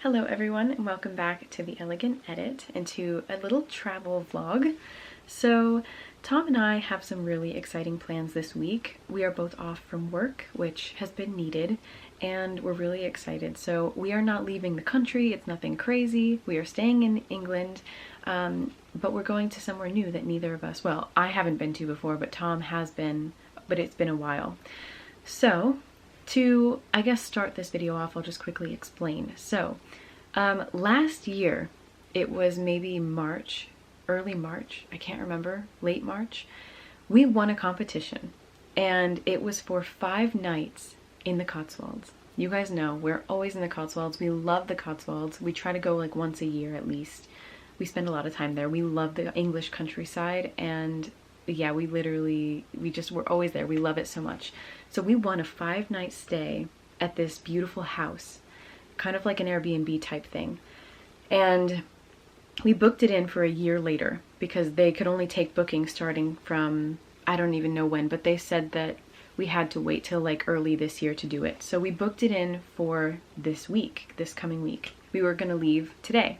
Hello everyone and welcome back to the Elegant Edit and to a little travel vlog. So Tom and I have some really exciting plans this week. We are both off from work, which has been needed, and we're really excited. So we are not leaving the country, it's nothing crazy. We are staying in England, but we're going to somewhere new that neither of us, well, I haven't been to before, but Tom has been, but it's been a while. So to, I guess, start this video off, I'll just quickly explain. So, last year, it was maybe March, early March, I can't remember, late March, we won a competition, and it was for 5 nights in the Cotswolds. You guys know, we're always in the Cotswolds. We love the Cotswolds. We try to go like once a year at least. We spend a lot of time there. We love the English countryside, and yeah, we're always there. We love it so much. So we won a 5-night stay at this beautiful house, kind of like an Airbnb type thing. And we booked it in for a year later because they could only take bookings starting from, I don't even know when, but they said that we had to wait till like early this year to do it. So we booked it in for this week, this coming week. We were gonna leave today.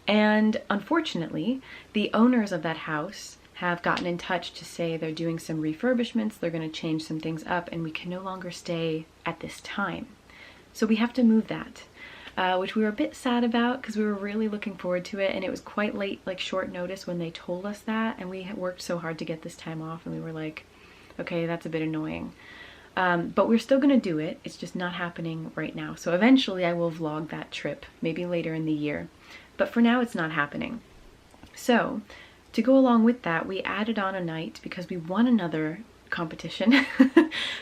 And unfortunately, the owners of that house have gotten in touch to say they're doing some refurbishments, they're going to change some things up, and we can no longer stay at this time. So we have to move that, which we were a bit sad about because we were really looking forward to it, and it was quite late, like short notice when they told us that, and we had worked so hard to get this time off, and we were like, okay, that's a bit annoying. But we're still going to do it, it's just not happening right now. So eventually I will vlog that trip, maybe later in the year. But for now it's not happening. So to go along with that, we added on a night because we won another competition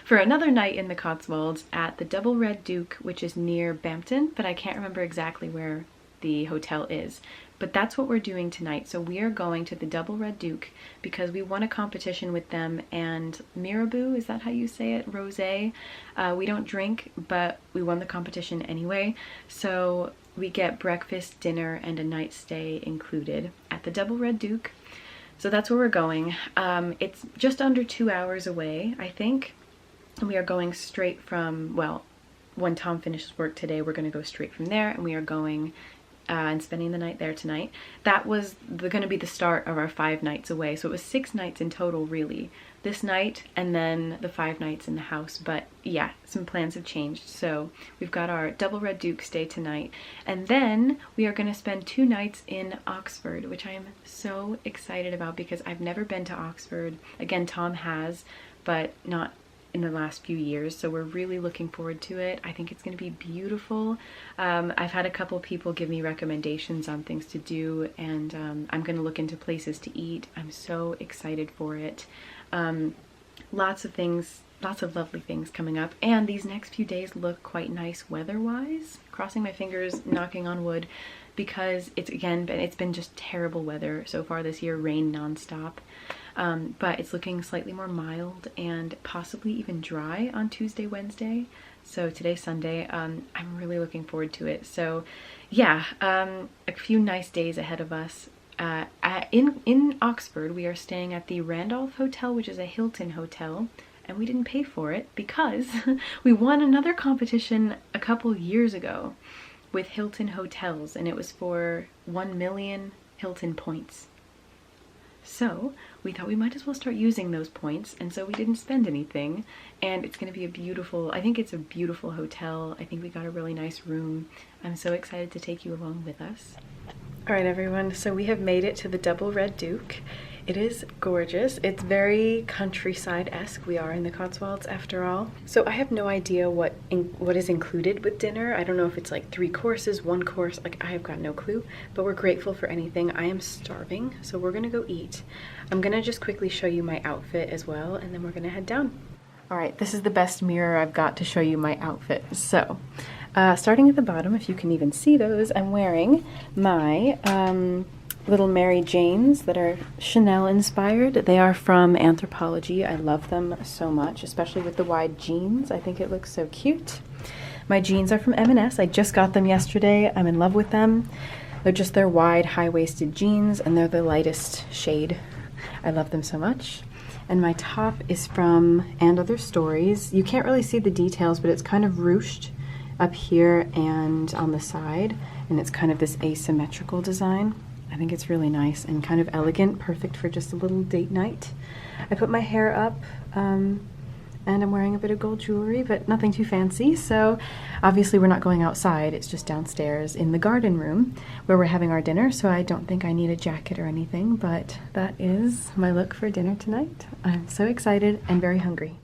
for another night in the Cotswolds at the Double Red Duke, which is near Bampton, but I can't remember exactly where the hotel is. But that's what we're doing tonight. So we are going to the Double Red Duke because we won a competition with them, and Mirabeau, is that how you say it? Rosé. We don't drink, but we won the competition anyway. So we get breakfast, dinner, and a night stay included at the Double Red Duke. So that's where we're going. It's just under 2 hours away, I think. And we are going straight from, well, when Tom finishes work today, we're going to go straight from there, and we are going and spending the night there tonight. That was going to be the start of our 5 nights away. So it was 6 nights in total, really. This night and then the 5 nights in the house. But yeah, some plans have changed. So we've got our Double Red Duke stay tonight. And then we are going to spend 2 nights in Oxford, which I am so excited about because I've never been to Oxford. Again, Tom has, but not in the last few years, so we're really looking forward to it. I think it's going to be beautiful. I've had a couple people give me recommendations on things to do, and I'm going to look into places to eat. I'm so excited for it. Lots of things, lots of lovely things coming up, and these next few days look quite nice weather-wise. Crossing my fingers, knocking on wood, because it's been just terrible weather so far this year, rain non-stop. But it's looking slightly more mild and possibly even dry on Tuesday, Wednesday. So today's Sunday. I'm really looking forward to it. So yeah, a few nice days ahead of us. In Oxford, we are staying at the Randolph Hotel, which is a Hilton hotel, and we didn't pay for it because we won another competition a couple years ago with Hilton hotels, and it was for 1 million Hilton points. So we thought we might as well start using those points, and so we didn't spend anything, and it's going to be a beautiful, I think it's a beautiful hotel. I think we got a really nice room. I'm so excited to take you along with us. All right, everyone, so we have made it to the Double Red Duke. It is gorgeous. It's very countryside-esque. We are in the Cotswolds after all. So I have no idea what is included with dinner. I don't know if it's like 3 courses, 1 course, like I have got no clue, but we're grateful for anything. I am starving, so we're gonna go eat. I'm gonna just quickly show you my outfit as well, and then we're gonna head down. All right, this is the best mirror I've got to show you my outfit. So, starting at the bottom, if you can even see those, I'm wearing my little Mary Janes that are Chanel inspired. They are from Anthropologie. I love them so much, especially with the wide jeans. I think it looks so cute. My jeans are from M&S. I just got them yesterday. I'm in love with them. They're just their wide, high-waisted jeans, and they're the lightest shade. I love them so much. And my top is from And Other Stories. You can't really see the details, but it's kind of ruched. up here and on the side, and it's kind of this asymmetrical design. I think it's really nice and kind of elegant, perfect for just a little date night. I put my hair up, and I'm wearing a bit of gold jewelry, but nothing too fancy. So obviously we're not going outside, it's just downstairs in the garden room where we're having our dinner, so I don't think I need a jacket or anything, but that is my look for dinner tonight. I'm so excited and very hungry.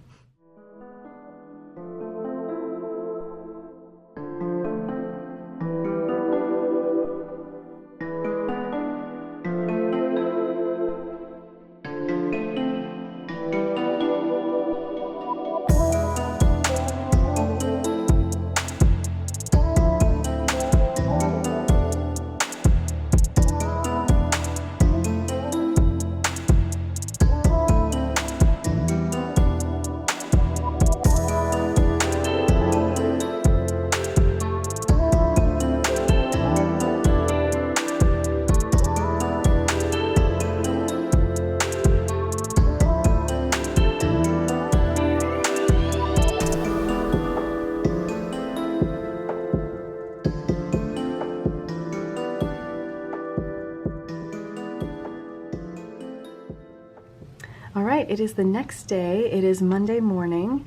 All right, it is the next day. It is Monday morning,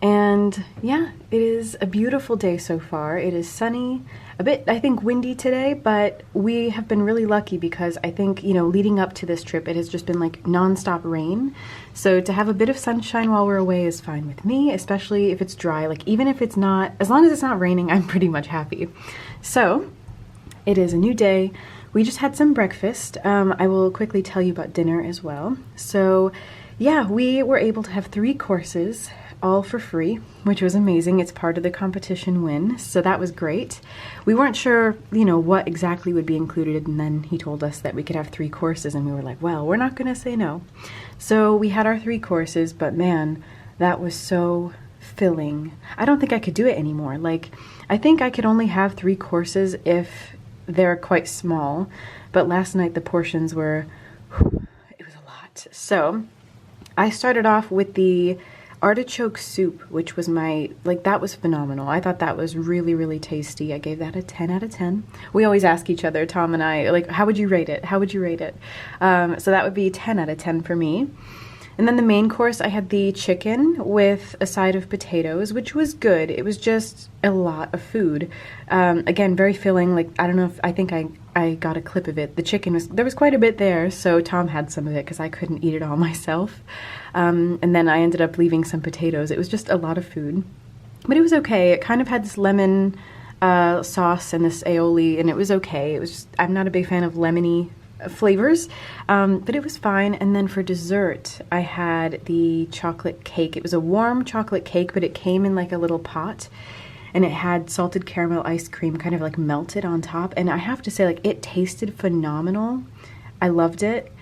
and yeah, it is a beautiful day so far. It is sunny, a bit, I think, windy today, but we have been really lucky because I think, you know, leading up to this trip, it has just been like nonstop rain. So to have a bit of sunshine while we're away is fine with me, especially if it's dry. Like, even if it's not, as long as it's not raining, I'm pretty much happy. So it is a new day. We just had some breakfast. I will quickly tell you about dinner as well. So yeah, we were able to have 3 courses, all for free, which was amazing. It's part of the competition win, so that was great. We weren't sure, you know, what exactly would be included, and then he told us that we could have 3 courses, and we were like, well, we're not gonna say no. So we had our 3 courses, but man, that was so filling. I don't think I could do it anymore. Like, I think I could only have 3 courses if they're quite small, but last night the portions were, it was a lot. So I started off with the artichoke soup, which was that was phenomenal. I thought that was really, really tasty. I gave that a 10 out of 10. We always ask each other, Tom and I, like, how would you rate it? How would you rate it? So that would be 10 out of 10 for me. And then the main course, I had the chicken with a side of potatoes, which was good. It was just a lot of food. Again, very filling. Like, I don't know if, I think I got a clip of it. The chicken there was quite a bit there, so Tom had some of it because I couldn't eat it all myself. And then I ended up leaving some potatoes. It was just a lot of food, but it was okay. It kind of had this lemon sauce and this aioli, and it was okay. It was just, I'm not a big fan of lemony flavors, but it was fine. And then for dessert, I had the chocolate cake. It was a warm chocolate cake, but it came in like a little pot, and it had salted caramel ice cream kind of like melted on top. And I have to say, like, it tasted phenomenal. I loved it,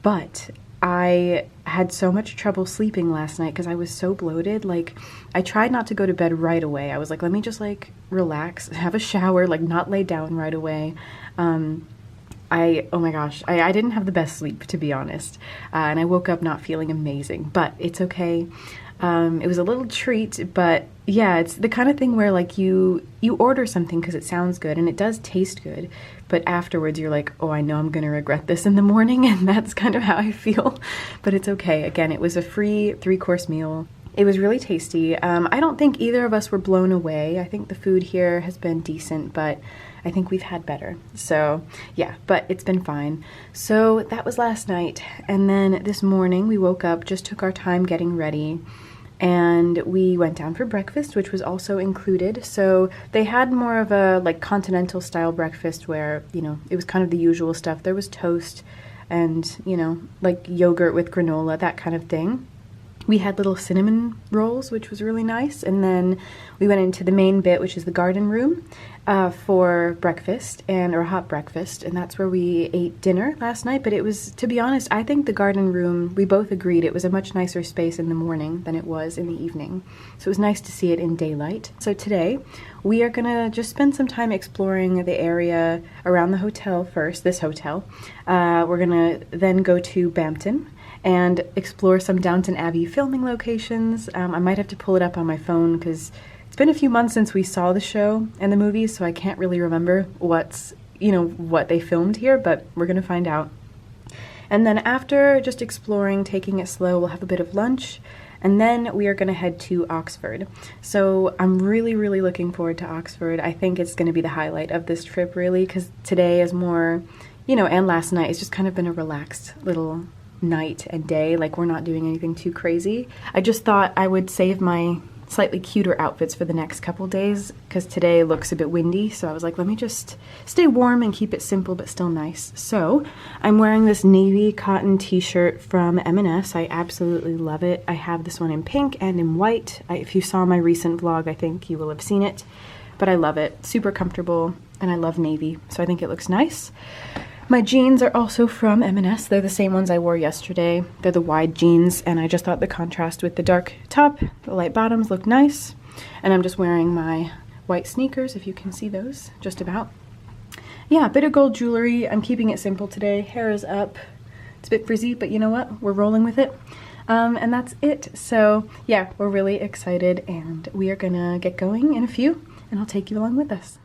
but I had so much trouble sleeping last night because I was so bloated. Like, I tried not to go to bed right away. I was like, let me just like relax, have a shower, like not lay down right away. Oh my gosh, I didn't have the best sleep, to be honest, and I woke up not feeling amazing, but it's okay. It was a little treat, but yeah, it's the kind of thing where like you order something because it sounds good and it does taste good, but afterwards you're like, oh, I know I'm gonna regret this in the morning, and that's kind of how I feel, but it's okay. Again, it was a free 3-course meal. It was really tasty. I don't think either of us were blown away. I think the food here has been decent, but I think we've had better. So yeah, but it's been fine. So that was last night. And then this morning we woke up, just took our time getting ready, and we went down for breakfast, which was also included. So they had more of a like continental style breakfast where, you know, it was kind of the usual stuff. There was toast and, you know, like yogurt with granola, that kind of thing. We had little cinnamon rolls, which was really nice. And then we went into the main bit, which is the garden room, for breakfast, or a hot breakfast. And that's where we ate dinner last night. But it was, to be honest, I think the garden room, we both agreed it was a much nicer space in the morning than it was in the evening. So it was nice to see it in daylight. So today we are gonna just spend some time exploring the area around the hotel first, this hotel. We're gonna then go to Bampton and explore some Downton Abbey filming locations. I might have to pull it up on my phone because it's It's been a few months since we saw the show and the movies, so I can't really remember what they filmed here, but we're gonna find out. And then after just exploring, taking it slow, we'll have a bit of lunch, and then we are gonna head to Oxford. So I'm really, really looking forward to Oxford. I think it's gonna be the highlight of this trip, really, because today is more, and last night, it's just kind of been a relaxed little night and day. Like, we're not doing anything too crazy. I just thought I would save my slightly cuter outfits for the next couple days because today looks a bit windy, so I was like, let me just stay warm and keep it simple but still nice. So I'm wearing this navy cotton t-shirt from M&S. I absolutely love it. I have this one in pink and in white. If you saw my recent vlog, I think you will have seen it, but I love it. Super comfortable, and I love navy, so I think it looks nice. My jeans are also from M&S. They're the same ones I wore yesterday. They're the wide jeans, and I just thought the contrast with the dark top, the light bottoms look nice. And I'm just wearing my white sneakers, if you can see those, just about. Yeah, a bit of gold jewelry. I'm keeping it simple today. Hair is up. It's a bit frizzy, but you know what? We're rolling with it. And that's it. So yeah, we're really excited, and we are gonna get going in a few, and I'll take you along with us.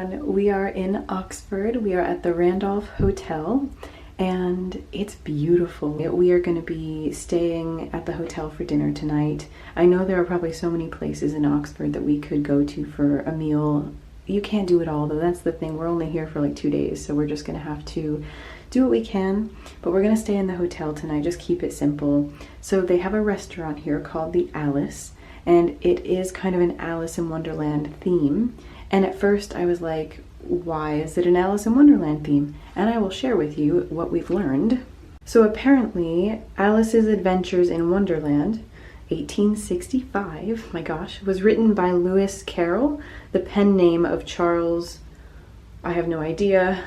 everyone. We are in Oxford. We are at the Randolph Hotel and it's beautiful. We are going to be staying at the hotel for dinner tonight. I know there are probably so many places in Oxford that we could go to for a meal. You can't do it all though, that's the thing. We're only here for like 2 days, so we're just going to have to do what we can. But we're going to stay in the hotel tonight, just keep it simple. So they have a restaurant here called the Alice, and it is kind of an Alice in Wonderland theme. And at first I was like, why is it an Alice in Wonderland theme? And I will share with you what we've learned. So apparently Alice's Adventures in Wonderland, 1865, my gosh, was written by Lewis Carroll, the pen name of Charles, I have no idea,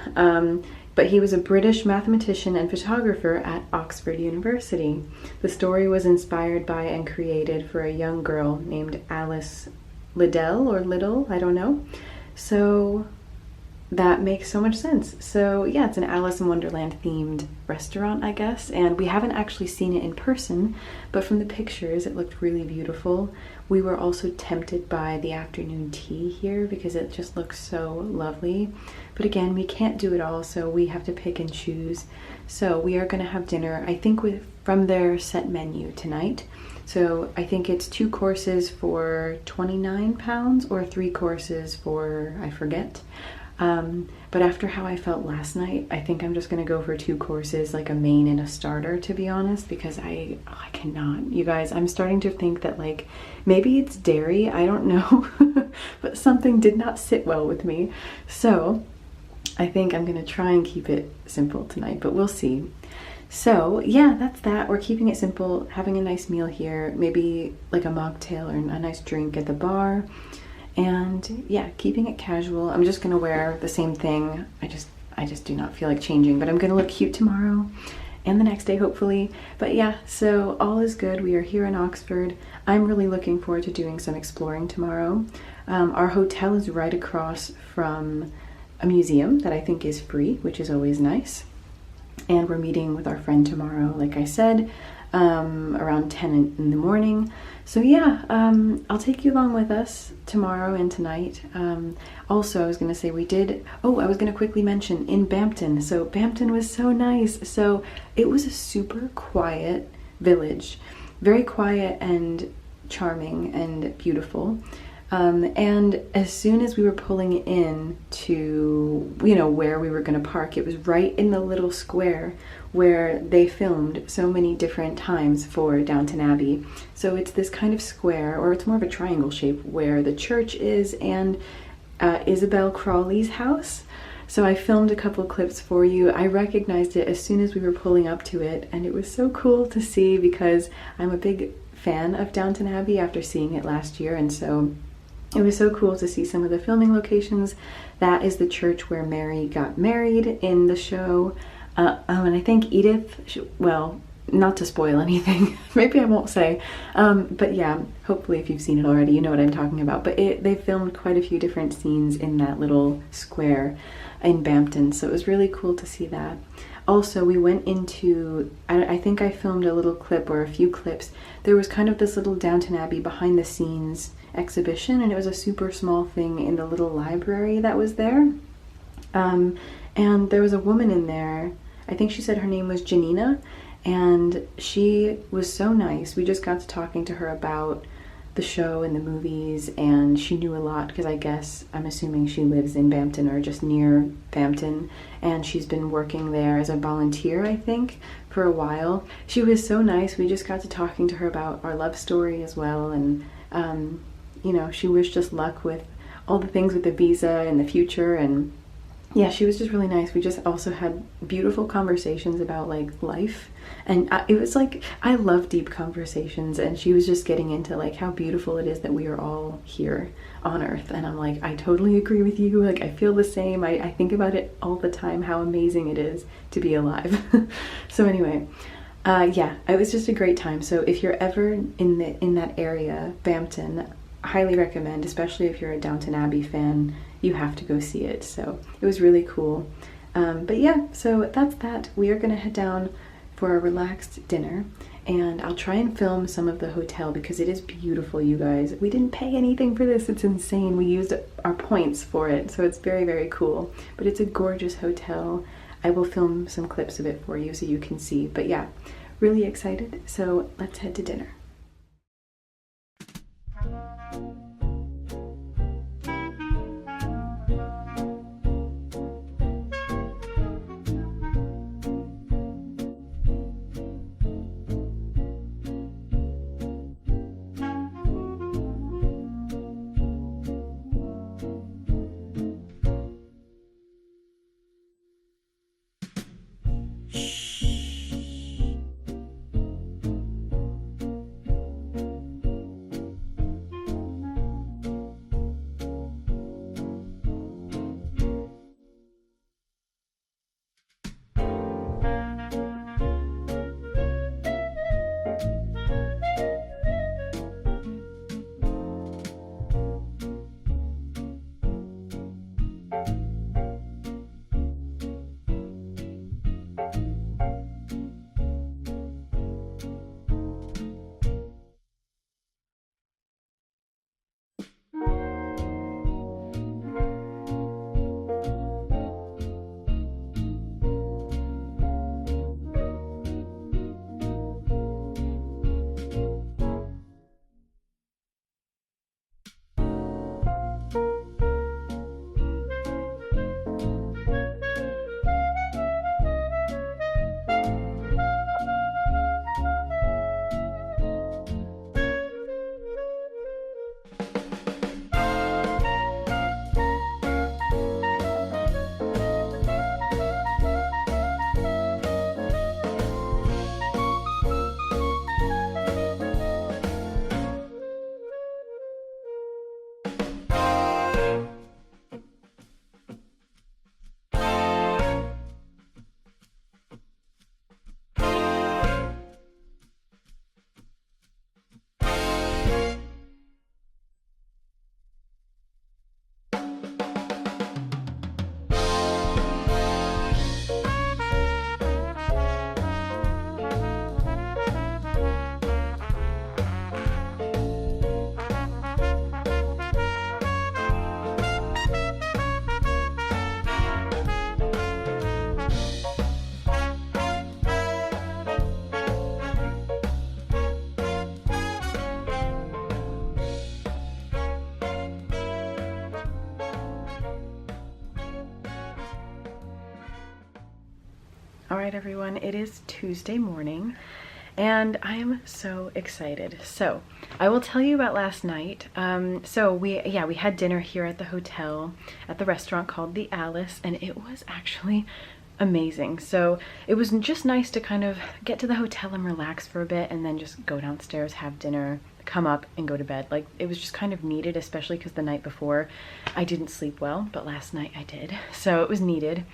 but he was a British mathematician and photographer at Oxford University. The story was inspired by and created for a young girl named Alice Liddell or Little, I don't know. So that makes so much sense. So yeah, it's an Alice in Wonderland themed restaurant, I guess, and we haven't actually seen it in person, but from the pictures it looked really beautiful. We were also tempted by the afternoon tea here because it just looks so lovely. But again, we can't do it all, so we have to pick and choose. So we are going to have dinner, I think, from their set menu tonight. So I think it's 2 courses for £29 or 3 courses for, I forget. But after how I felt last night, I think I'm just gonna go for 2 courses, like a main and a starter, to be honest, because I cannot. You guys, I'm starting to think that like maybe it's dairy, I don't know, but something did not sit well with me. So I think I'm gonna try and keep it simple tonight, but we'll see. So yeah, that's that. We're keeping it simple, having a nice meal here, maybe like a mocktail or a nice drink at the bar. And yeah, keeping it casual. I'm just gonna wear the same thing. I just do not feel like changing, but I'm gonna look cute tomorrow and the next day hopefully. But yeah, so all is good. We are here in Oxford. I'm really looking forward to doing some exploring tomorrow. Our hotel is right across from a museum that I think is free, which is always nice. And we're meeting with our friend tomorrow, like I said, around 10 in the morning. So yeah, I'll take you along with us tomorrow and tonight. Also, I was going to say I was going to quickly mention in Bampton. So Bampton was so nice. So it was a super quiet village, very quiet and charming and beautiful. And as soon as we were pulling in to, where we were going to park, it was right in the little square where they filmed so many different times for Downton Abbey. So it's this kind of square, or it's more of a triangle shape, where the church is and Isabel Crawley's house. So I filmed a couple clips for you. I recognized it as soon as we were pulling up to it, and it was so cool to see because I'm a big fan of Downton Abbey after seeing it last year, and so it was so cool to see some of the filming locations. That is the church where Mary got married in the show. And I think Edith, well, not to spoil anything, maybe I won't say, but yeah, hopefully if you've seen it already, you know what I'm talking about. But they filmed quite a few different scenes in that little square in Bampton, so it was really cool to see that. Also, we went into, I think I filmed a little clip or a few clips. There was kind of this little Downton Abbey behind the scenes exhibition, and it was a super small thing in the little library that was there. And there was a woman in there, I think she said her name was Janina, and she was so nice. We just got to talking to her about the show and the movies, and she knew a lot because I'm assuming she lives in Bampton or just near Bampton, and she's been working there as a volunteer, I think, for a while. She was so nice. We just got to talking to her about our love story as well, and she wished us luck with all the things with the visa in the future, and yeah, she was just really nice. We just also had beautiful conversations about like life, and it was like, I love deep conversations, and she was just getting into like how beautiful it is that we are all here on earth, and I'm like, I totally agree with you, like I feel the same. I think about it all the time, how amazing it is to be alive. So anyway, yeah, it was just a great time. So if you're ever in that area, Bampton, highly recommend, especially if you're a Downton Abbey fan. You have to go see it. So it was really cool. But yeah, so that's that. We are gonna head down for a relaxed dinner, and I'll try and film some of the hotel because it is beautiful, you guys. We didn't pay anything for this. It's insane. We used our points for it, so it's very, very cool. But it's a gorgeous hotel. I will film some clips of it for you so you can see. But yeah, really excited. So let's head to dinner. All right, everyone, it is Tuesday morning and I am so excited. So I will tell you about last night. We had dinner here at the hotel at the restaurant called the Alice, and it was actually amazing. So it was just nice to kind of get to the hotel and relax for a bit and then just go downstairs, have dinner, come up and go to bed. Like, it was just kind of needed, especially because the night before I didn't sleep well, but last night I did, so it was needed.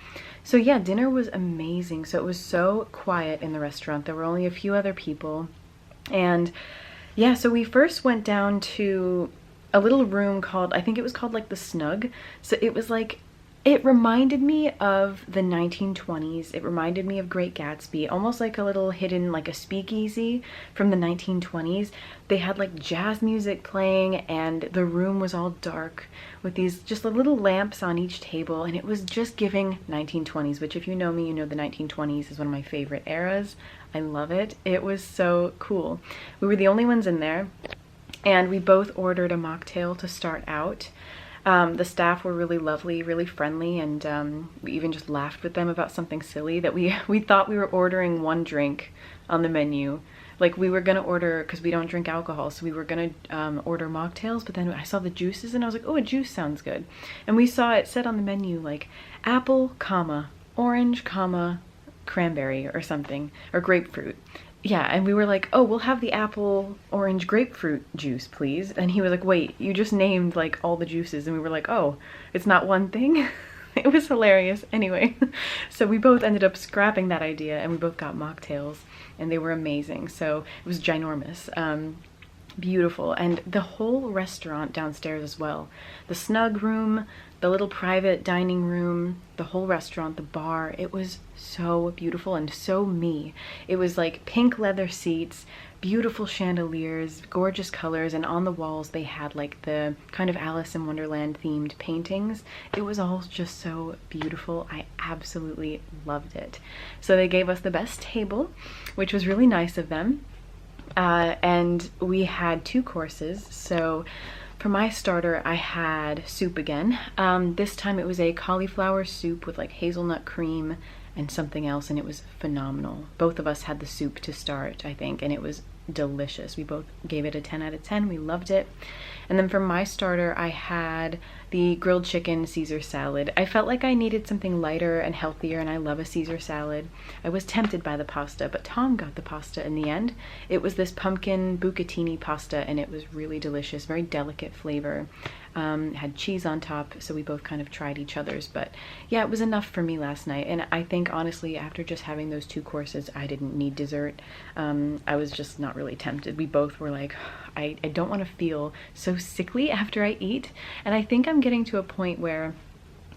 So yeah, dinner was amazing. So it was so quiet in the restaurant. There were only a few other people, and yeah, so we first went down to a little room called, I think it was called like the Snug. So it was like, it reminded me of the 1920s. It reminded me of Great Gatsby, almost like a little hidden, like a speakeasy from the 1920s. They had like jazz music playing and the room was all dark with these just little lamps on each table, and it was just giving 1920s, which if you know me, you know the 1920s is one of my favorite eras. I love it. It was so cool. We were the only ones in there, and we both ordered a mocktail to start out. The staff were really lovely, really friendly, and we even just laughed with them about something silly that we thought we were ordering one drink on the menu. Like, we were gonna order, because we don't drink alcohol, so we were gonna order mocktails, but then I saw the juices and I was like, oh, a juice sounds good. And we saw it said on the menu like apple, comma, orange, comma, cranberry or something, or grapefruit. Yeah, and we were like, oh, we'll have the apple, orange, grapefruit juice, please. And he was like, wait, you just named like all the juices. And we were like, oh, it's not one thing? It was hilarious. Anyway, so we both ended up scrapping that idea and we both got mocktails and they were amazing. So it was ginormous. beautiful. And the whole restaurant downstairs as well. The snug room, the little private dining room, the whole restaurant, the bar, it was so beautiful and so me. It was like pink leather seats, beautiful chandeliers, gorgeous colors, and on the walls they had like the kind of Alice in Wonderland themed paintings. It was all just so beautiful. I absolutely loved it. So they gave us the best table, which was really nice of them. And we had 2 courses. So for my starter, I had soup again. This time it was a cauliflower soup with like hazelnut cream and something else, and it was phenomenal. Both of us had the soup to start, I think, and it was delicious. We both gave it a 10 out of 10. We loved it. And then for my starter, I had the grilled chicken Caesar salad. I felt like I needed something lighter and healthier, and I love a Caesar salad. I was tempted by the pasta, but Tom got the pasta in the end. It was this pumpkin bucatini pasta, and it was really delicious, very delicate flavor. It had cheese on top, so we both kind of tried each other's, but yeah, it was enough for me last night. And I think honestly, after just having those 2 courses, I didn't need dessert. I was just not really tempted. We both were like, I don't want to feel so sickly after I eat. And I think I'm getting to a point where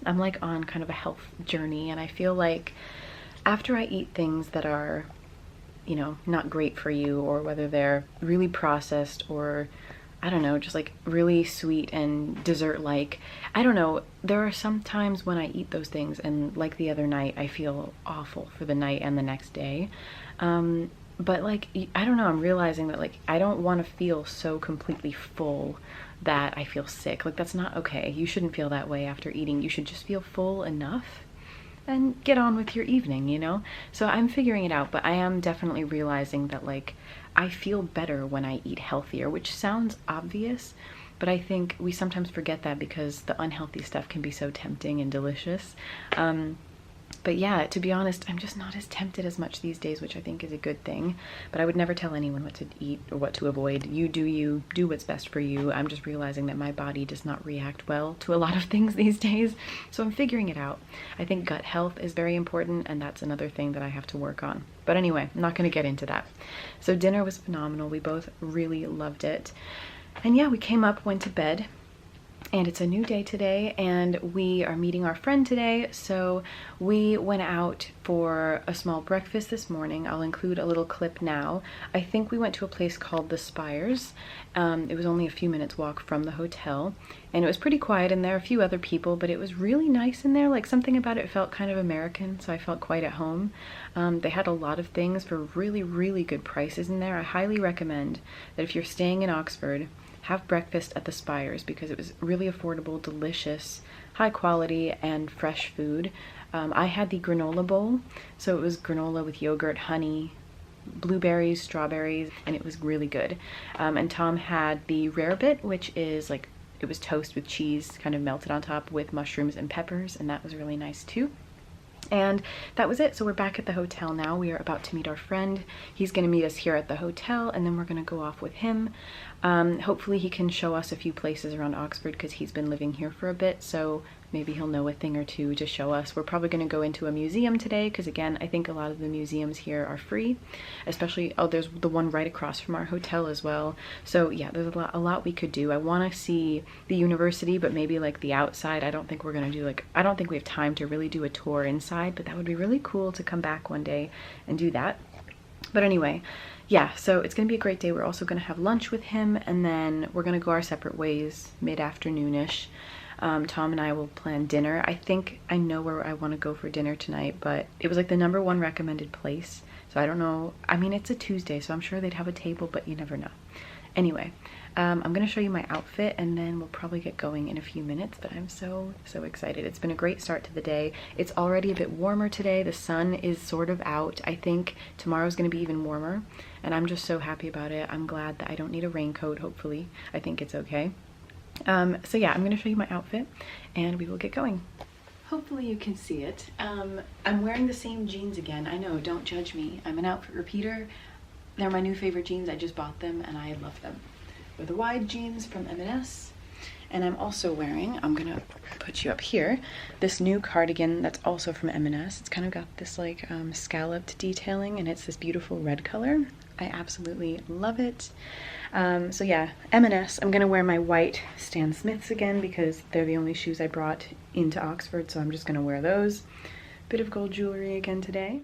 I'm like on kind of a health journey, and I feel like after I eat things that are, you know, not great for you, or whether they're really processed or I don't know, just like really sweet and dessert-like. I don't know, there are some times when I eat those things and like the other night, I feel awful for the night and the next day. But like, I don't know, I'm realizing that like, I don't want to feel so completely full that I feel sick. Like that's not okay. You shouldn't feel that way after eating. You should just feel full enough and get on with your evening, you know? So I'm figuring it out, but I am definitely realizing that like, I feel better when I eat healthier, which sounds obvious, but I think we sometimes forget that because the unhealthy stuff can be so tempting and delicious. But yeah, to be honest, I'm just not as tempted as much these days, which I think is a good thing. But I would never tell anyone what to eat or what to avoid. You, do what's best for you. I'm just realizing that my body does not react well to a lot of things these days. So I'm figuring it out. I think gut health is very important, and that's another thing that I have to work on. But anyway, I'm not going to get into that. So dinner was phenomenal. We both really loved it. And yeah, we came up, went to bed. And it's a new day today, and we are meeting our friend today, so we went out for a small breakfast this morning. I'll include a little clip now. I think we went to a place called The Spires. It was only a few minutes walk from the hotel, and it was pretty quiet in there, a few other people, but it was really nice in there. Like something about it felt kind of American, so I felt quite at home. They had a lot of things for really, really good prices in there. I highly recommend that if you're staying in Oxford, have breakfast at the Spires because it was really affordable, delicious, high quality, and fresh food. I had the granola bowl, so it was granola with yogurt, honey, blueberries, strawberries, and it was really good. And Tom had the rarebit, which is like, it was toast with cheese kind of melted on top with mushrooms and peppers, and that was really nice too. And that was it. So we're back at the hotel now. We are about to meet our friend. He's going to meet us here at the hotel, and then we're going to go off with him. Hopefully he can show us a few places around Oxford because he's been living here for a bit, so maybe he'll know a thing or two to show us. We're probably going to go into a museum today because, again, I think a lot of the museums here are free, especially, oh, there's the one right across from our hotel as well. So yeah, there's a lot we could do. I want to see the university, but maybe like the outside. I don't think we're going to do like, I don't think we have time to really do a tour inside, but that would be really cool to come back one day and do that. But anyway, yeah, so it's going to be a great day. We're also going to have lunch with him, and then we're going to go our separate ways mid-afternoon-ish. Tom and I will plan dinner. I think I know where I want to go for dinner tonight, but it was like the #1 recommended place. So I don't know. I mean, it's a Tuesday, so I'm sure they'd have a table, but you never know. Anyway, I'm going to show you my outfit, and then we'll probably get going in a few minutes, but I'm so excited. It's been a great start to the day. It's already a bit warmer today. The sun is sort of out. I think tomorrow's going to be even warmer, and I'm just so happy about it. I'm glad that I don't need a raincoat, hopefully. I think it's okay. So yeah, I'm going to show you my outfit, and we will get going. Hopefully you can see it. I'm wearing the same jeans again. I know, don't judge me. I'm an outfit repeater. They're my new favorite jeans. I just bought them and I love them. They're the wide jeans from M&S. And I'm also wearing, I'm gonna put you up here, this new cardigan that's also from M&S. It's kind of got this like scalloped detailing, and it's this beautiful red color. I absolutely love it. So yeah, M&S. I'm gonna wear my white Stan Smiths again because they're the only shoes I brought into Oxford, so I'm just gonna wear those. Bit of gold jewelry again today.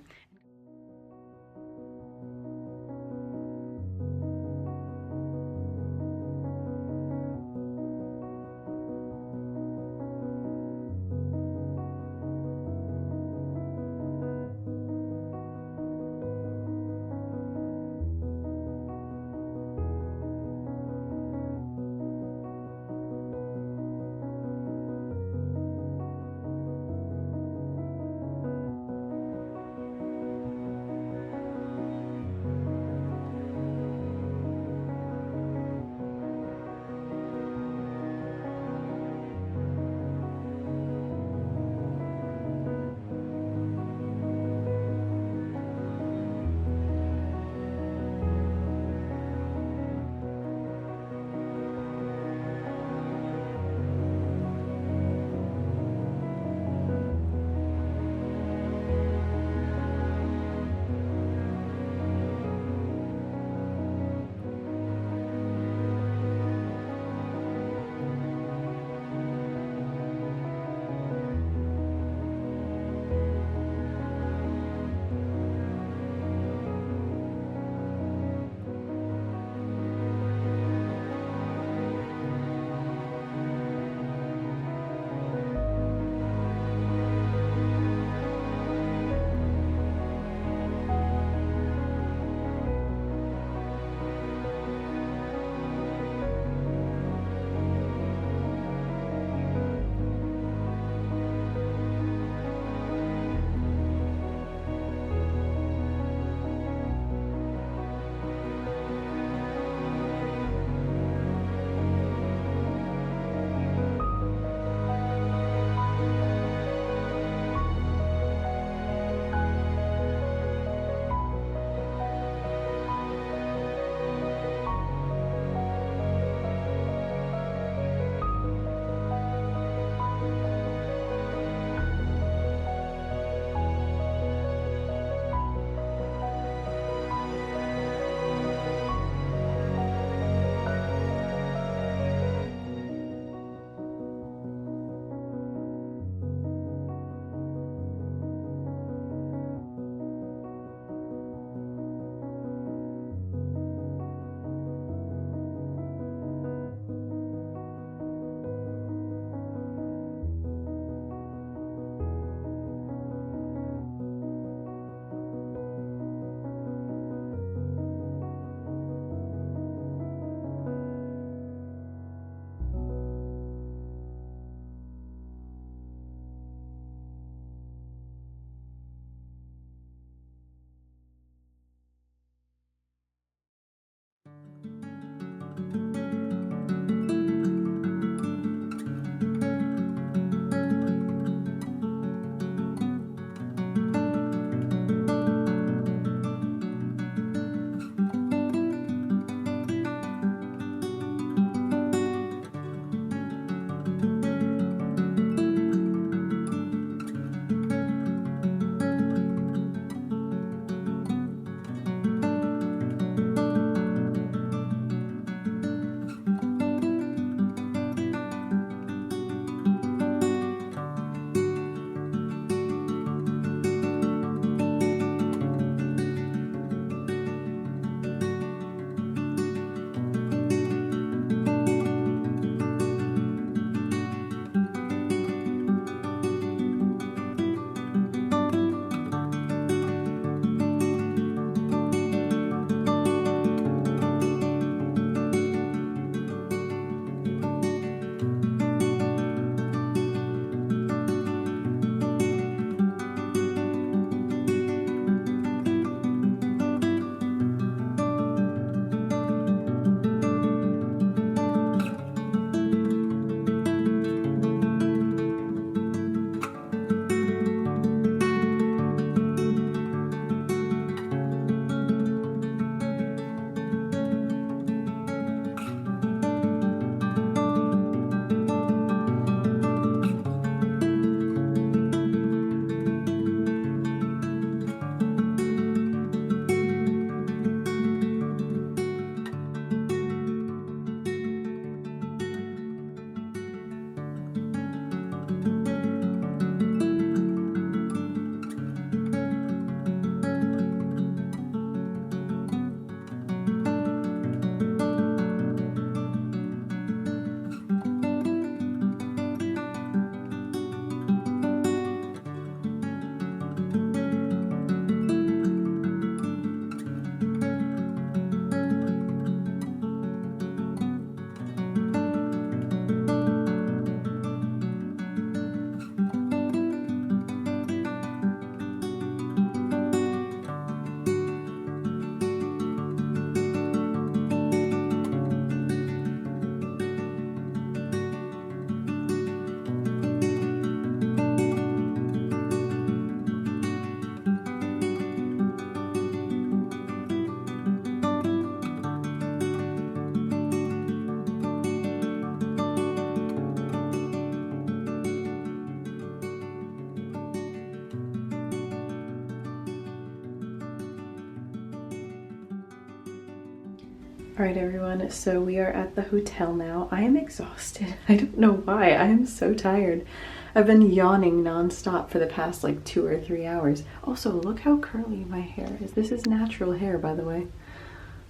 All right, everyone, so we are at the hotel now. I am exhausted. I don't know why. I am so tired. I've been yawning nonstop for the past like 2 or 3 hours. Also, look how curly my hair is. This is natural hair, by the way.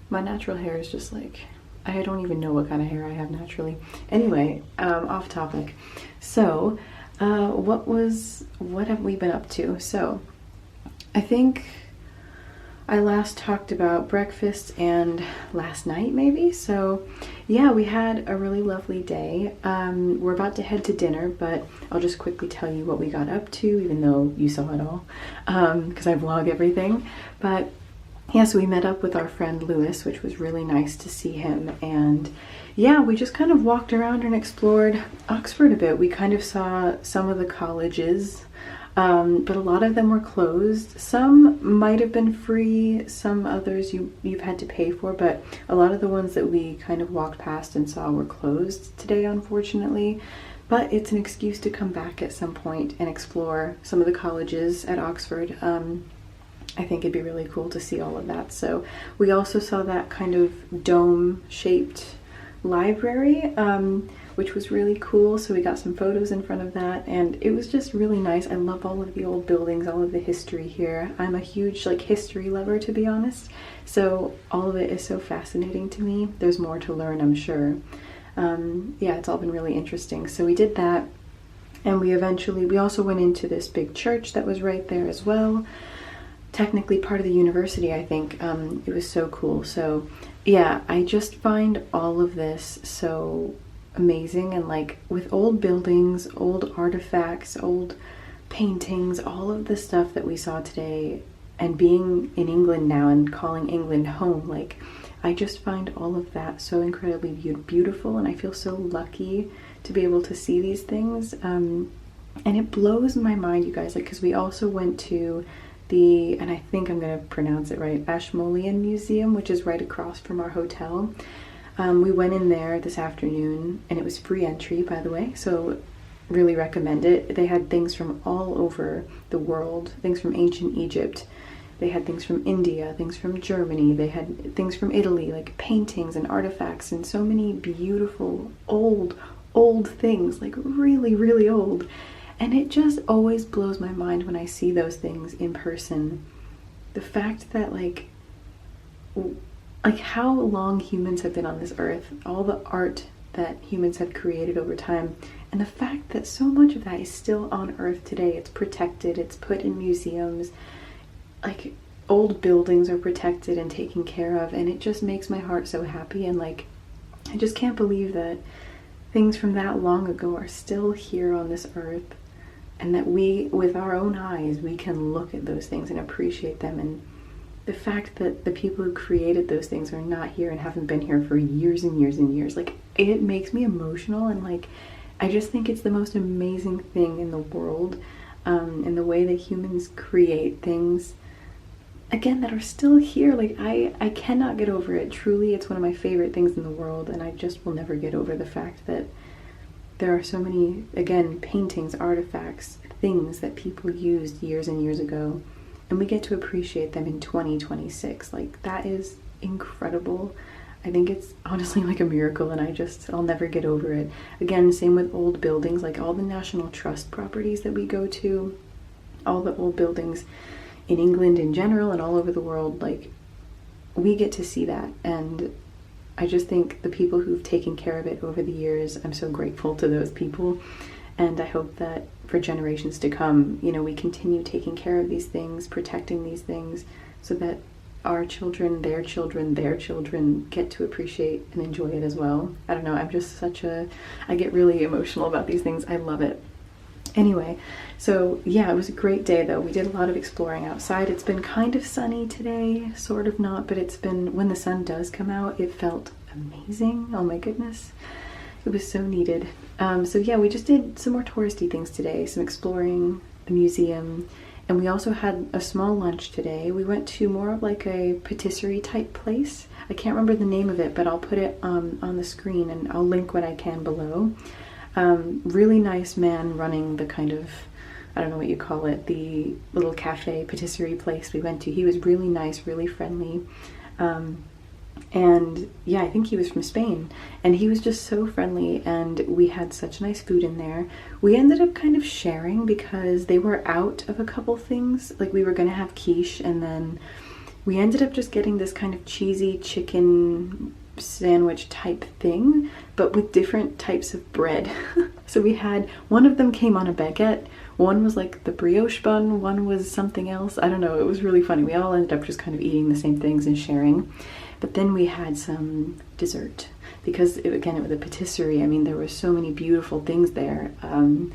My natural hair is just like, I don't even know what kind of hair I have naturally. Anyway, off topic. So, what have we been up to? So, I think I last talked about breakfast and last night maybe. So yeah, we had a really lovely day. We're about to head to dinner, but I'll just quickly tell you what we got up to, even though you saw it all, because I vlog everything. But yeah, so we met up with our friend Lewis, which was really nice to see him. And yeah, we just kind of walked around and explored Oxford a bit. We kind of saw some of the colleges, but a lot of them were closed. Some might have been free, some others you've had to pay for, but a lot of the ones that we kind of walked past and saw were closed today, unfortunately. But it's an excuse to come back at some point and explore some of the colleges at Oxford. I think it'd be really cool to see all of that. So we also saw that kind of dome-shaped library, which was really cool. So we got some photos in front of that, and it was just really nice. I love all of the old buildings, all of the history here. I'm a huge like history lover, to be honest. So all of it is so fascinating to me. There's more to learn, I'm sure. Yeah, it's all been really interesting. So we did that, and we also went into this big church that was right there as well. Technically part of the university, I think. It was so cool. So yeah, I just find all of this so amazing, and like with old buildings, old artifacts, old paintings, all of the stuff that we saw today, and being in England now and calling England home, like I just find all of that so incredibly beautiful, and I feel so lucky to be able to see these things. And it blows my mind, you guys, like, because we also went to and I think I'm gonna pronounce it right, Ashmolean Museum, which is right across from our hotel. We went in there this afternoon, and it was free entry, by the way, so really recommend it. They had things from all over the world, things from ancient Egypt, they had things from India, things from Germany, they had things from Italy, like paintings and artifacts, and so many beautiful old things, like really, really old. And it just always blows my mind when I see those things in person. The fact that like how long humans have been on this earth, all the art that humans have created over time, and the fact that so much of that is still on earth today. It's protected, it's put in museums, like old buildings are protected and taken care of, and it just makes my heart so happy. And like, I just can't believe that things from that long ago are still here on this earth, and that we, with our own eyes, we can look at those things and appreciate them. And the fact that the people who created those things are not here and haven't been here for years and years and years, like, it makes me emotional. And like, I just think it's the most amazing thing in the world, in the way that humans create things, again, that are still here. Like, I cannot get over it. Truly, it's one of my favorite things in the world, and I just will never get over the fact that there are so many, again, paintings, artifacts, things that people used years and years ago, and we get to appreciate them in 2026. Like, that is incredible. I think it's honestly like a miracle, and I'll never get over it. Again, same with old buildings, like all the National Trust properties that we go to, all the old buildings in England in general and all over the world, like, we get to see that. And I just think the people who've taken care of it over the years, I'm so grateful to those people. And I hope that for generations to come, you know, we continue taking care of these things, protecting these things, so that our children, their children, their children get to appreciate and enjoy it as well. I don't know, I'm just I get really emotional about these things. I love it. Anyway, so yeah, it was a great day though. We did a lot of exploring outside. It's been kind of sunny today, sort of not, but it's been, when the sun does come out, it felt amazing. Oh my goodness. It was so needed. So yeah, we just did some more touristy things today, some exploring the museum, and we also had a small lunch today. We went to more of like a patisserie type place. I can't remember the name of it, but I'll put it on the screen, and I'll link what I can below. Really nice man running the kind of, I don't know what you call it, the little cafe patisserie place we went to. He was really nice, really friendly. And yeah, I think he was from Spain, and he was just so friendly, and we had such nice food in there. We ended up kind of sharing because they were out of a couple things. Like, we were gonna have quiche, and then we ended up just getting this kind of cheesy chicken sandwich type thing, but with different types of bread. So we had, one of them came on a baguette, one was like the brioche bun, one was something else. I don't know, it was really funny. We all ended up just kind of eating the same things and sharing. But then we had some dessert because again, it was a patisserie. I mean, there were so many beautiful things there. And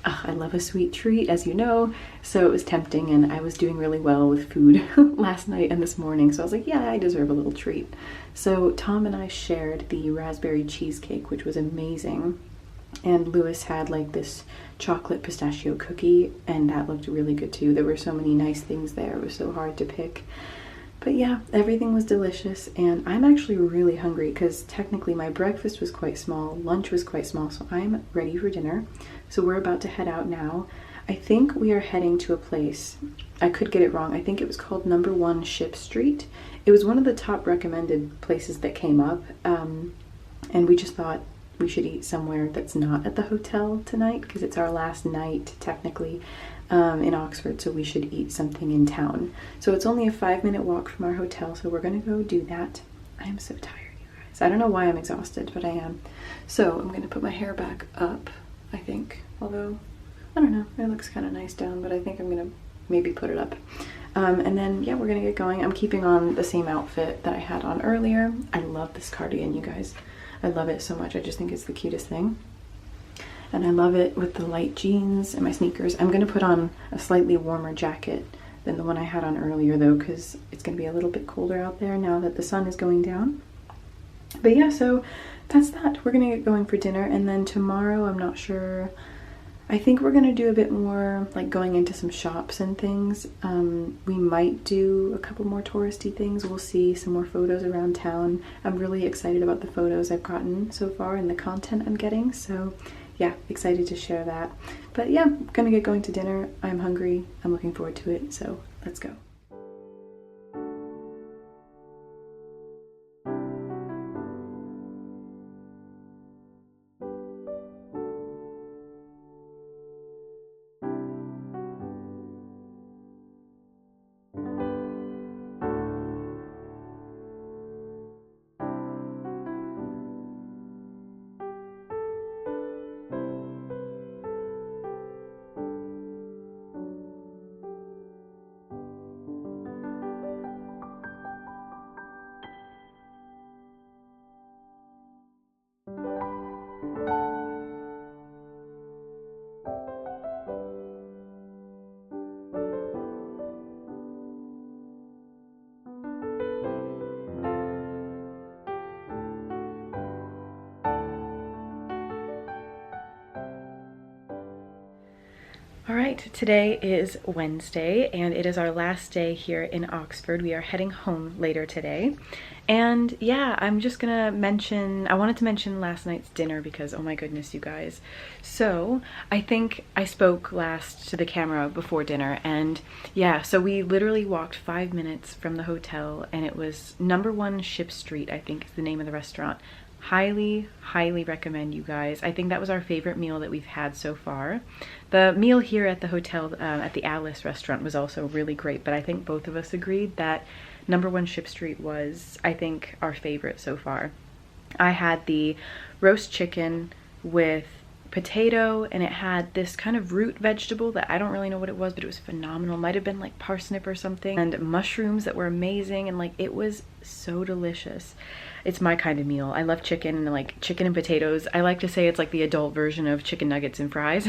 I love a sweet treat, as you know, so it was tempting, and I was doing really well with food last night and this morning, so I was like, yeah, I deserve a little treat. So Tom and I shared the raspberry cheesecake, which was amazing, and Lewis had like this chocolate pistachio cookie, and that looked really good too. There were so many nice things there. It was so hard to pick. But yeah, everything was delicious, and I'm actually really hungry because technically my breakfast was quite small, lunch was quite small, so I'm ready for dinner. So we're about to head out now. I think we are heading to a place, I could get it wrong, I think it was called Number 1 Ship Street. It was one of the top recommended places that came up, and we just thought we should eat somewhere that's not at the hotel tonight because it's our last night technically. In Oxford, so we should eat something in town. So it's only a 5-minute walk from our hotel, so we're gonna go do that. I am so tired, you guys. I don't know why I'm exhausted, but I am. So I'm gonna put my hair back up, I think. Although, I don't know, it looks kind of nice down, but I think I'm gonna maybe put it up. And then, yeah, we're gonna get going. I'm keeping on the same outfit that I had on earlier. I love this cardigan, you guys. I love it so much. I just think it's the cutest thing. And I love it with the light jeans and my sneakers. I'm gonna put on a slightly warmer jacket than the one I had on earlier though, because it's gonna be a little bit colder out there now that the sun is going down. But yeah, so that's that. We're gonna get going for dinner, and then tomorrow, I'm not sure, I think we're gonna do a bit more like going into some shops and things. We might do a couple more touristy things. We'll see, some more photos around town. I'm really excited about the photos I've gotten so far and the content I'm getting, so yeah, excited to share that. But yeah, I'm gonna get going to dinner. I'm hungry. I'm looking forward to it, so let's go. All right, today is Wednesday, and it is our last day here in Oxford. We are heading home later today. And yeah, I'm just gonna mention, I wanted to mention last night's dinner because, oh my goodness, you guys. So I think I spoke last to the camera before dinner, and yeah, so we literally walked 5 minutes from the hotel, and it was Number 1 Ship Street, I think is the name of the restaurant. Highly, highly recommend, you guys. I think that was our favorite meal that we've had so far. The meal here at the hotel, at the Alice restaurant, was also really great, but I think both of us agreed that Number 1 Ship Street was, I think, our favorite so far. I had the roast chicken with potato, and it had this kind of root vegetable that I don't really know what it was, but it was phenomenal. Might have been like parsnip or something, and mushrooms that were amazing, and like it was so delicious. It's my kind of meal. I love chicken, and like chicken and potatoes. I like to say it's like the adult version of chicken nuggets and fries.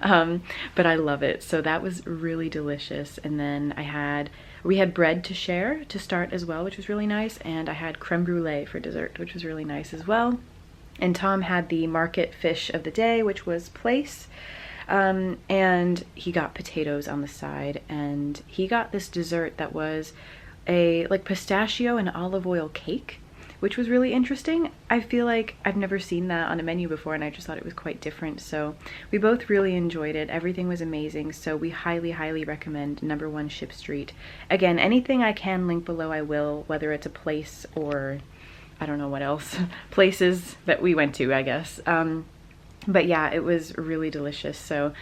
But I love it. So that was really delicious. And then we had bread to share to start as well, which was really nice, and I had creme brulee for dessert, which was really nice as well. And Tom had the market fish of the day, which was plaice, and he got potatoes on the side, and he got this dessert that was a like pistachio and olive oil cake, which was really interesting. I feel like I've never seen that on a menu before, and I just thought it was quite different. So we both really enjoyed it. Everything was amazing. So we highly, highly recommend Number 1 Ship Street. Again, anything I can link below I will, whether it's a place or I don't know what else, places that we went to, I guess. But yeah, it was really delicious. So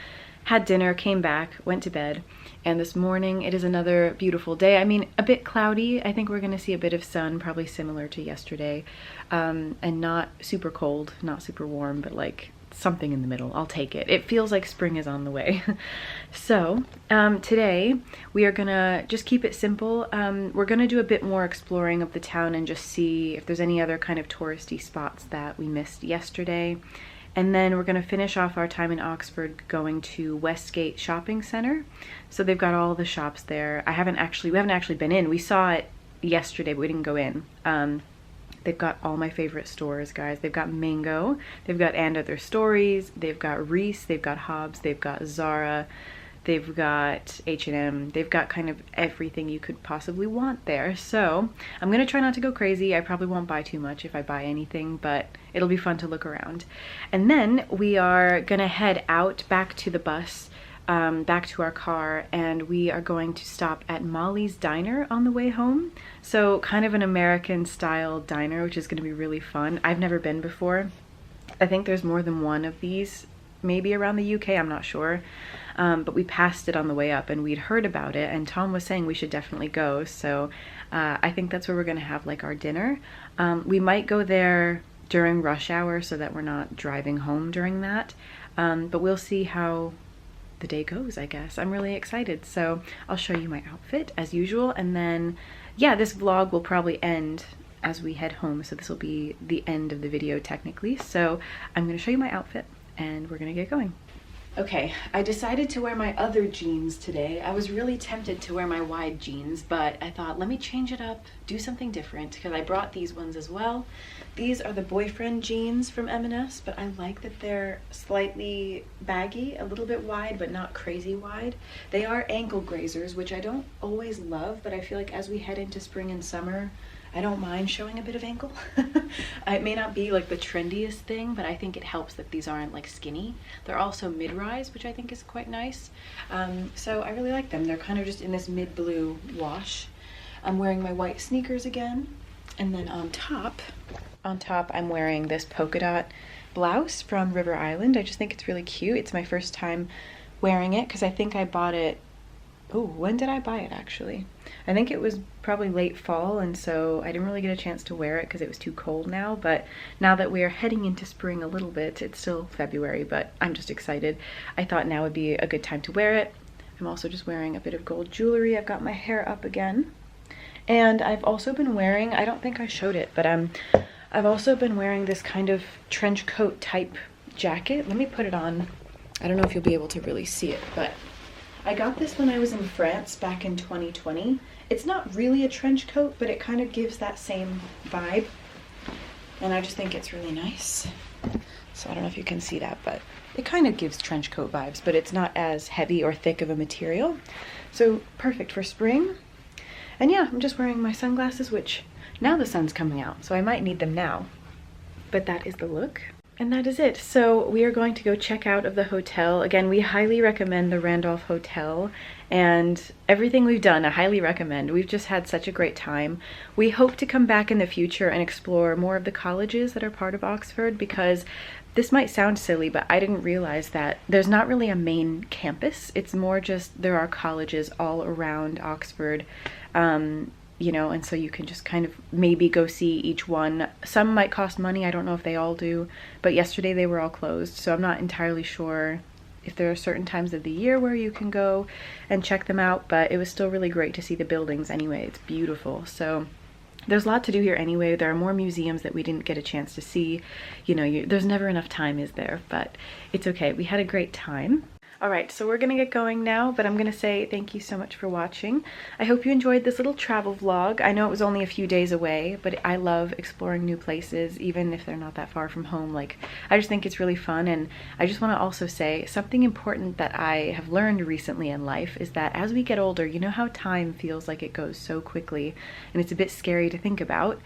had dinner, came back, went to bed, and this morning it is another beautiful day. I mean, a bit cloudy. I think we're gonna see a bit of sun, probably similar to yesterday, and not super cold, not super warm, but like something in the middle. I'll take it. It feels like spring is on the way. So today we are gonna just keep it simple. We're gonna do a bit more exploring of the town and just see if there's any other kind of touristy spots that we missed yesterday. And then we're going to finish off our time in Oxford going to Westgate Shopping Center. So they've got all the shops there. We haven't actually been in. We saw it yesterday, but we didn't go in. They've got all my favorite stores, guys. They've got Mango, they've got And Other Stories, they've got Reiss, they've got Hobbs, they've got Zara, they've got H&M, they've got kind of everything you could possibly want there. So I'm gonna try not to go crazy. I probably won't buy too much if I buy anything, but it'll be fun to look around. And then we are gonna head out back to the bus, back to our car, and we are going to stop at Molly's Diner on the way home. So kind of an American style diner, which is gonna be really fun. I've never been before. I think there's more than one of these, maybe around the UK, I'm not sure. But we passed it on the way up and we'd heard about it, and Tom was saying we should definitely go. So I think that's where we're gonna have like our dinner. We might go there during rush hour so that we're not driving home during that. But we'll see how the day goes, I guess. I'm really excited. So I'll show you my outfit as usual. And then, yeah, this vlog will probably end as we head home. So this will be the end of the video technically. So I'm gonna show you my outfit and we're gonna get going. Okay, I decided to wear my other jeans today. I was really tempted to wear my wide jeans, but I thought, let me change it up, do something different, because I brought these ones as well. These are the boyfriend jeans from M&S, but I like that they're slightly baggy, a little bit wide, but not crazy wide. They are ankle grazers, which I don't always love, but I feel like as we head into spring and summer, I don't mind showing a bit of ankle. It may not be like the trendiest thing, but I think it helps that these aren't like skinny. They're also mid-rise, which I think is quite nice. So I really like them. They're kind of just in this mid-blue wash. I'm wearing my white sneakers again. And then on top I'm wearing this polka dot blouse from River Island. I just think it's really cute. It's my first time wearing it because I think I bought it, when did I buy it actually? I think it was probably late fall, and so I didn't really get a chance to wear it because it was too cold now. But now that we are heading into spring a little bit, it's still February, but I'm just excited. I thought now would be a good time to wear it. I'm also just wearing a bit of gold jewelry. I've got my hair up again. And I've also been wearing, I don't think I showed it, but I've also been wearing this kind of trench coat type jacket. Let me put it on. I don't know if you'll be able to really see it, but I got this when I was in France back in 2020. It's not really a trench coat, but it kind of gives that same vibe. And I just think it's really nice. So I don't know if you can see that, but it kind of gives trench coat vibes, but it's not as heavy or thick of a material. So perfect for spring. And yeah, I'm just wearing my sunglasses, which now the sun's coming out, so I might need them now. But that is the look. And that is it. So we are going to go check out of the hotel. Again, we highly recommend the Randolph Hotel, and everything we've done, I highly recommend. We've just had such a great time. We hope to come back in the future and explore more of the colleges that are part of Oxford, because this might sound silly, but I didn't realize that there's not really a main campus. It's more just there are colleges all around Oxford. You know, and so you can just kind of maybe go see each one. Some might cost money, I don't know if they all do, but yesterday they were all closed, so I'm not entirely sure if there are certain times of the year where you can go and check them out, but it was still really great to see the buildings anyway. It's beautiful. So there's a lot to do here anyway. There are more museums that we didn't get a chance to see. You know, there's never enough time, is there? But it's okay. We had a great time. Alright, so we're gonna get going now, but I'm gonna say thank you so much for watching. I hope you enjoyed this little travel vlog. I know it was only a few days away, but I love exploring new places, even if they're not that far from home. Like, I just think it's really fun, and I just want to also say something important that I have learned recently in life is that as we get older, you know how time feels like it goes so quickly, and it's a bit scary to think about.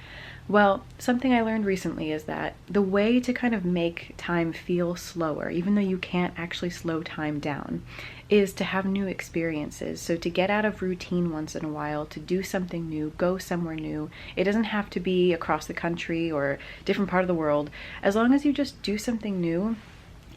Well, something I learned recently is that the way to kind of make time feel slower, even though you can't actually slow time down, is to have new experiences. So to get out of routine once in a while, to do something new, go somewhere new. It doesn't have to be across the country or a different part of the world. As long as you just do something new,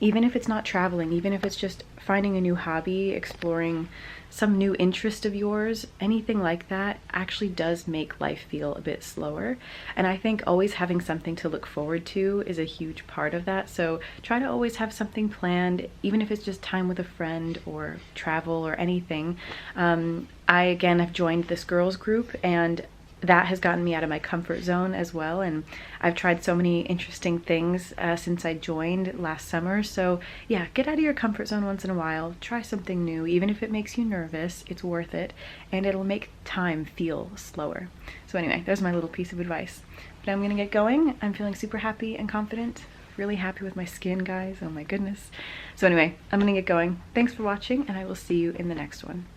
even if it's not traveling, even if it's just finding a new hobby, exploring some new interest of yours, anything like that actually does make life feel a bit slower. And I think always having something to look forward to is a huge part of that. So try to always have something planned, even if it's just time with a friend or travel or anything. I again have joined this girls group, and that has gotten me out of my comfort zone as well, and I've tried so many interesting things since I joined last summer. So yeah, get out of your comfort zone once in a while, try something new. Even if it makes you nervous, it's worth it, and it'll make time feel slower. So anyway, there's my little piece of advice. But I'm gonna get going. I'm feeling super happy and confident, really happy with my skin, guys. Oh my goodness. So anyway, I'm gonna get going. Thanks for watching, and I will see you in the next one.